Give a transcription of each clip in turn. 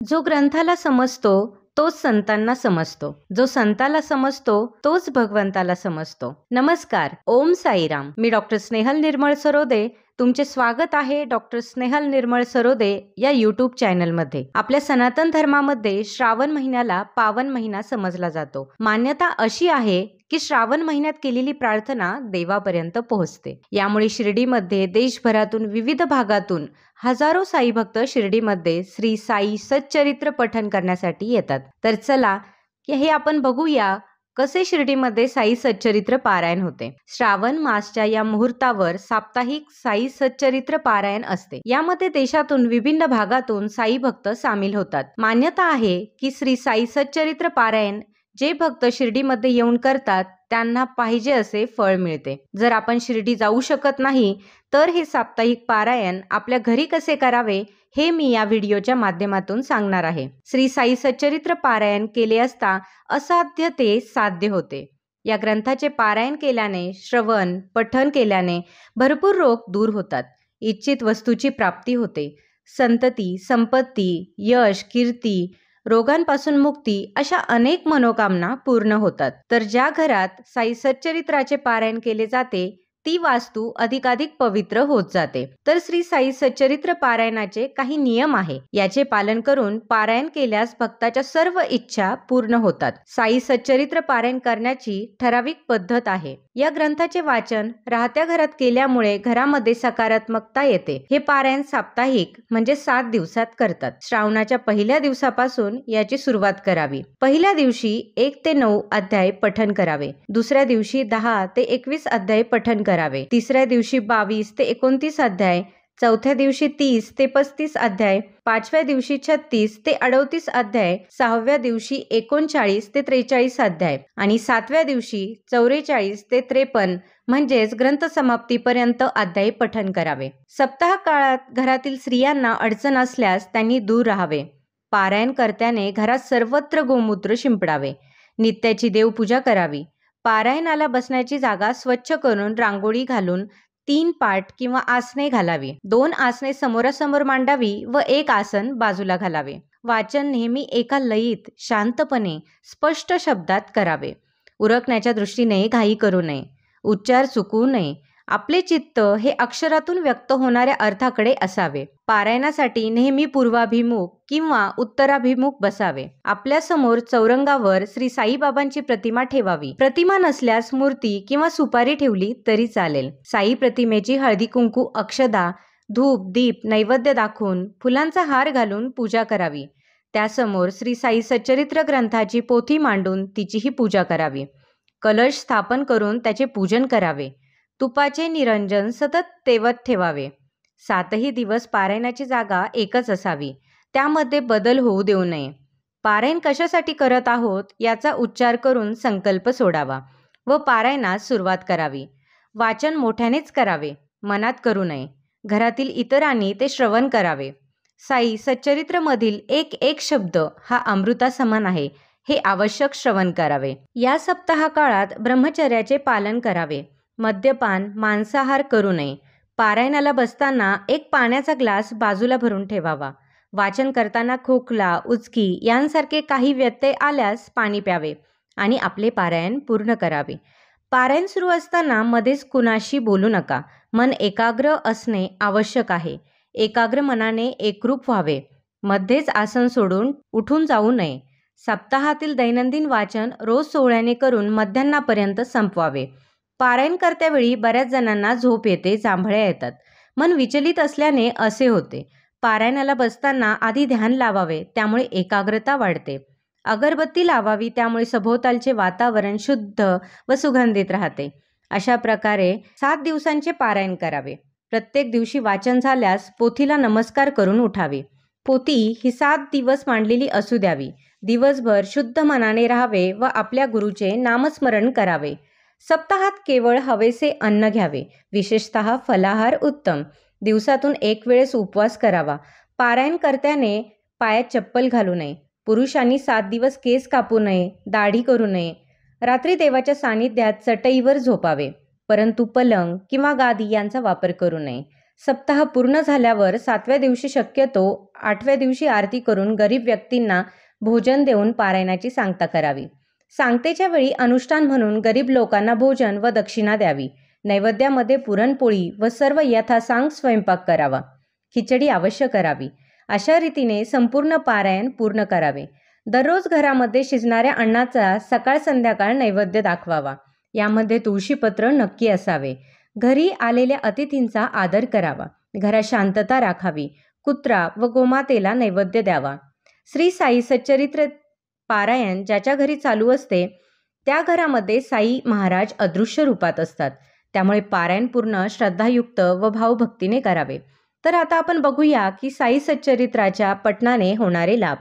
जो ग्रंथाला समजतो तोच संतांना समजतो, जो संताला समजतो तोच भगवंताला समजतो. नमस्कार, ओम साईराम. मी डॉक्टर स्नेहल निर्मळ सरोदे. तुमचे स्वागत आहे डॉक्टर स्नेहल निर्मळ सरोदे या यूट्यूब चॅनलमध्ये. आपल्या सनातन धर्मामध्ये श्रावण महिन्याला पावन महिना समजला जातो. मान्यता अशी आहे की श्रावण महिन्यात केलेली प्रार्थना देवापर्यंत पोहोचते. यामुळे शिर्डीमध्ये देशभरातून विविध भागातून हजारो साई भक्त शिर्डीमध्ये श्री साई सच्चरित्र पठण करण्यासाठी येतात. तर चला हे आपण बघूया कसे शिर्डीमध्ये साई सच्चरित्र पारायण होते. श्रावण मासच्या या मुहूर्तावर साप्ताहिक साई सच्चरित्र पारायण असते. यामध्ये देशातून विभिन्न भागातून साई भक्त सामील होतात. मान्यता आहे की श्री साई सच्चरित्र पारायण जे भक्त शिर्डीमध्ये येऊन करतात त्यांना पाहिजे असे फळ मिळते. जर आपण शिर्डी जाऊ शकत नाही तर हे साप्ताहिक पारायण आपल्या घरी कसे करावे हे मी या व्हिडिओच्या माध्यमातून सांगणार आहे. श्री साई सच्चरित्र पारायण केले असता असाध्य ते साध्य होते. या ग्रंथाचे पारायण केल्याने, श्रवण पठण केल्याने भरपूर रोग दूर होतात. इच्छित वस्तूची प्राप्ती होते. संतती, संपत्ती, यश, कीर्ती, रोगांपासून मुक्ती अशा अनेक मनोकामना पूर्ण होतात. तर ज्या घरात साई सच्चरित्राचे पारायण केले जाते ती वास्तू अधिकाधिक पवित्र होत जाते. तर श्री साई सच्चरित्र पारायणाचे काही नियम आहे. याचे पालन करून पारायण केल्यास भक्ताच्या सर्व इच्छा पूर्ण होतात. साई सच्चरित्र पारायण करण्याची ठराविक पद्धत आहे. या ग्रंथाचे वाचन राहत्या घरात केल्यामुळे घरामध्ये सकारात्मकता येते. हे पारायण साप्ताहिक म्हणजे 7 दिवसात करतात. श्रावणाच्या पहिल्या दिवसापासून याची सुरुवात करावी. पहिल्या दिवशी 1 ते 9 अध्याय पठण करावे. दुसऱ्या दिवशी 10 ते 21 अध्याय पठण करावे. तिसऱ्या दिवशी 22 ते 29 अध्याय, चौथ्या दिवशी 30 ते 35 अध्याय, पाचव्या दिवशी 36 ते 38 अध्याय, सहाव्या दिवशी 39 ते 43 अध्याय आणि सातव्या दिवशी 44 ते 53 म्हणजेच ग्रंथ समाप्तीपर्यंत अध्याय पठण करावे. सप्ताह काळात घरातील स्त्रियांना अडचण असल्यास त्यांनी दूर राहावे. पारायण कर्त्याने घरात सर्वत्र गोमूत्र शिंपडावे. नित्याची देवपूजा करावी. पारायणाला बसण्याची जागा स्वच्छ करून रांगोळी घालून 3 पाट किंवा आसने घालावी. 2 आसने समोरासमोर मांडावी व 1 आसन बाजूला घालावे. वाचन नेहमी एका लयीत, शांतपणे, स्पष्ट शब्दात करावे. उरकण्याच्या दृष्टीने घाई करू नये. उच्चार चुकवू नये. आपले चित्त हे अक्षरातून व्यक्त होणाऱ्या अर्थाकडे असावे. पारायणासाठी नेहमी पूर्वाभिमुख किंवा उत्तराभिमुख बसावे. आपल्या समोर चौरंगावर श्री साईबाबांची प्रतिमा ठेवावी. प्रतिमा नसल्यास मूर्ती किंवा सुपारी ठेवली तरी चालेल. साई प्रतिमेची हळदी कुंकू, अक्षदा, धूप, दीप, नैवेद्य दाखवून फुलांचा हार घालून पूजा करावी. त्यासमोर श्री साई सच्चरित्र ग्रंथाची पोथी मांडून तिचीही पूजा करावी. कलश स्थापन करून त्याचे पूजन करावे. तुपाचे निरंजन सतत तेवत ठेवावे. 7ही दिवस पारायणाची जागा एकच असावी. त्यामध्ये बदल होऊ देऊ नये. पारायण कशासाठी करत आहोत याचा उच्चार करून संकल्प सोडावा व पारायणास सुरुवात करावी. वाचन मोठ्यानेच करावे. मनात करू नये. घरातील इतरांनी ते श्रवण करावे. साई सच्चरित्रमधील एक शब्द हा अमृता समान आहे हे आवश्यक श्रवण करावे. या सप्ताह काळात ब्रह्मचर्याचे पालन करावे. मद्यपान, मांसाहार करू नये. पारायणाला बसताना 1 पाण्याचा ग्लास बाजूला भरून ठेवावा. वाचन करताना खोकला, उचकी यांसारखे काही व्यत्यय आल्यास पाणी प्यावे आणि आपले पारायण पूर्ण करावे. पारायण सुरू असताना मध्येच कुणाशी बोलू नका. मन एकाग्र असणे आवश्यक आहे. एकाग्र मनाने एकरूप व्हावे. मध्येच आसन सोडून उठून जाऊ नये. सप्ताहातील दैनंदिन वाचन रोज सोहळ्याने करून मध्यान्नापर्यंत संपवावे. पारायण करत्यावेळी बऱ्याच जणांना झोप येते, जांभळ्या येतात. मन विचलित असल्याने असे होते. पारायणाला बसताना आधी ध्यान लावावे, त्यामुळे एकाग्रता वाढते. अगरबत्ती लावावी, त्यामुळे सभोवतालचे वातावरण शुद्ध व सुगंधित राहते. अशा प्रकारे 7 दिवसांचे पारायण करावे. प्रत्येक दिवशी वाचन झाल्यास पोथीला नमस्कार करून उठावे. पोथी ही 7 दिवस मांडलेली असू द्यावी. दिवसभर शुद्ध मनाने राहावे व आपल्या गुरुचे नामस्मरण करावे. सप्ताहात केवळ हवेसे अन्न घ्यावे. विशेषतः फलाहार उत्तम. दिवसातून 1 वेळेस उपवास करावा. पारायण कर्त्याने पायात चप्पल घालू नये. पुरुषांनी 7 दिवस केस कापू नये, दाढी करू नये. रात्री देवाच्या सानिध्यात चटईवर झोपावे, परंतु पलंग किंवा गादी यांचा वापर करू नये. सप्ताह पूर्ण झाल्यावर 7व्या दिवशी शक्यतो 8व्या दिवशी आरती करून गरीब व्यक्तींना भोजन देऊन पारायणाची सांगता करावी. सांगतेच्या वेळी अनुष्ठान म्हणून गरीब लोकांना भोजन व दक्षिणा द्यावी. नैवेद्यामध्ये पुरणपोळी व सर्व यथासांग स्वयंपाक करावा. खिचडी अवश्य करावी. अशा रीतीने संपूर्ण पारायण पूर्ण करावे. दररोज घरामध्ये शिजणाऱ्या अन्नाचा सकाळ संध्याकाळ नैवेद्य दाखवावा. यामध्ये तुळशीपत्र नक्की असावे. घरी आलेल्या अतिथींचा आदर करावा. घरात शांतता राखावी. कुत्रा व गोमातेला नैवेद्य द्यावा. श्री साई सच्चरित्र पारायण ज्याच्या घरी चालू असते त्या घरामध्ये साई महाराज अदृश्य रूपात असतात. त्यामुळे पारायण पूर्ण श्रद्धायुक्त व भावभक्तीने करावे. तर आता आपण बघूया की साई सच्चरित्राच्या पठणाने होणारे लाभ.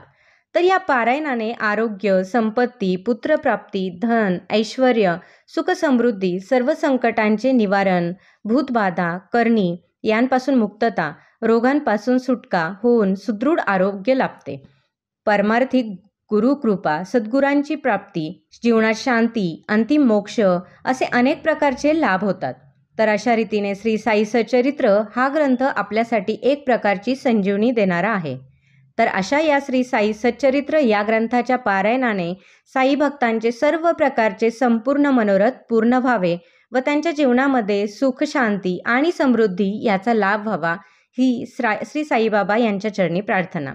तर या पारायणाने आरोग्य, संपत्ती, पुत्रप्राप्ती, धन, ऐश्वर, सुखसमृद्धी, सर्व संकटांचे निवारण, भूतबाधा, करणी यांपासून मुक्तता, रोगांपासून सुटका होऊन सुदृढ आरोग्य लाभते. परमार्थिक गुरुकृपा, सद्गुरांची प्राप्ती, जीवनात शांती, अंतिम मोक्ष असे अनेक प्रकारचे लाभ होतात. तर अशा रीतीने श्री साई सच्चरित्र हा ग्रंथ आपल्यासाठी एक प्रकारची संजीवनी देणारा आहे. तर अशा या श्री साई सच्चरित्र या ग्रंथाच्या पारायणाने साई भक्तांचे सर्व प्रकारचे संपूर्ण मनोरथ पूर्ण व्हावे व त्यांच्या जीवनामध्ये सुख, शांती आणि समृद्धी याचा लाभ व्हावा ही श्री साईबाबा यांच्या चरणी प्रार्थना.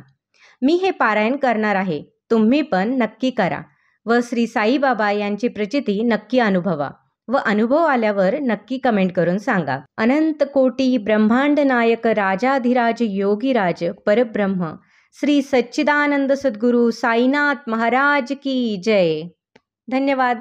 मी हे पारायण करणार आहे. तुम्ही पण नक्की करा व श्री साईबाबा यांची प्रचिती नक्की अनुभवा व अनुभव आल्यावर नक्की कमेंट करून सांगा. अनंत कोटी ब्रह्मांड नायक राजाधिराज योगीराज परब्रह्म श्री सच्चिदानंद सद्गुरु साईनाथ महाराज की जय. धन्यवाद.